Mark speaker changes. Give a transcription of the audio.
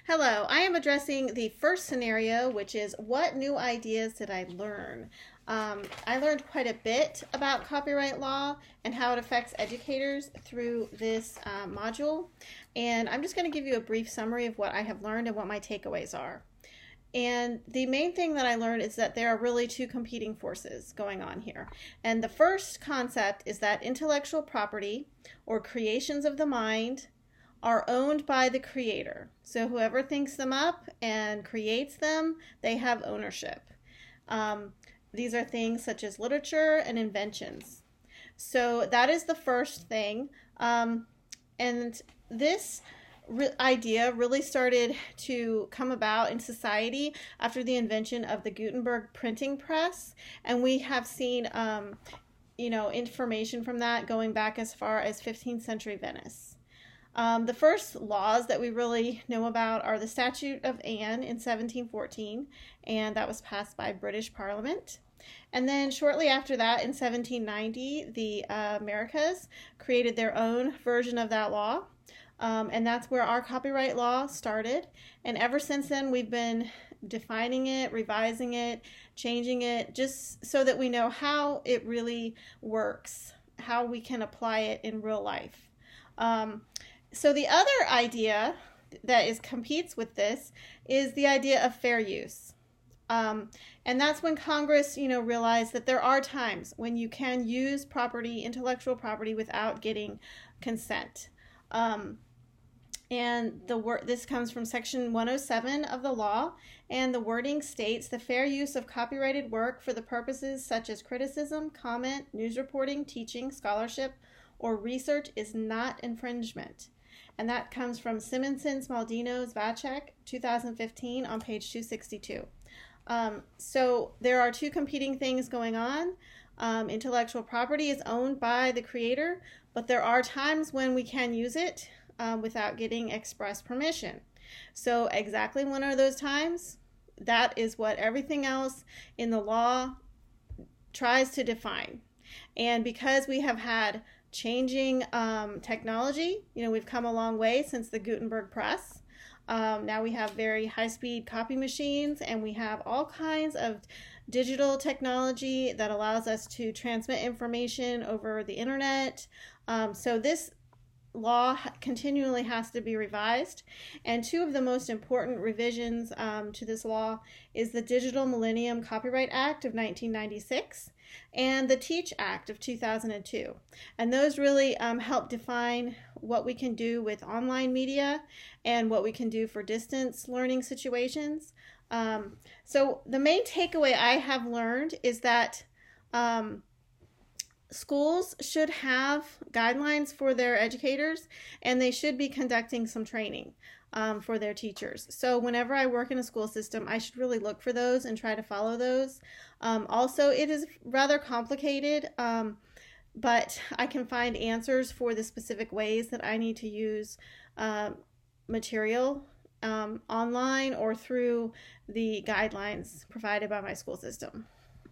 Speaker 1: Hello, I am addressing the first scenario, which is what new ideas did I learn? I learned quite a bit about copyright law and how it affects educators through this module. And I'm just going to give you a brief summary of what I have learned and what my takeaways are. And the main thing that I learned is that there are really two competing forces going on here. And the first concept is that intellectual property or creations of the mind are owned by the creator. So whoever thinks them up and creates them, they have ownership. These are things such as literature and inventions. So that is the first thing. And this idea really started to come about in society after the invention of the Gutenberg printing press. And we have seen information from that going back as far as 15th century Venice. The first laws that we really know about are the Statute of Anne in 1714, and that was passed by British Parliament. And then shortly after that, in 1790, the Americas created their own version of that law, and that's where our copyright law started. And ever since then, we've been defining it, revising it, changing it, just so that we know how it really works, how we can apply it in real life. So the other idea that competes with this is the idea of fair use. And that's when Congress, realized that there are times when you can use intellectual property without getting consent. And this comes from Section 107 of the law, and the wording states the fair use of copyrighted work for the purposes such as criticism, comment, news reporting, teaching, scholarship, or research is not infringement. And that comes from Simonson, Smaldino, Zvacek, 2015 on page 262. So there are two competing things going on. Intellectual property is owned by the creator, but there are times when we can use it without getting express permission. So exactly when are those times? That is what everything else in the law tries to define. And because we have had changing technology, we've come a long way since the Gutenberg press. Now we have very high-speed copy machines, and we have all kinds of digital technology that allows us to transmit information over the internet. So this law continually has to be revised, and two of the most important revisions to this law is the Digital Millennium Copyright Act of 1996 and the Teach Act of 2002. And those really help define what we can do with online media and what we can do for distance learning situations. So the main takeaway I have learned is that schools should have guidelines for their educators, and they should be conducting some training for their teachers. So whenever I work in a school system, I should really look for those and try to follow those. Also, it is rather complicated, but I can find answers for the specific ways that I need to use material online or through the guidelines provided by my school system.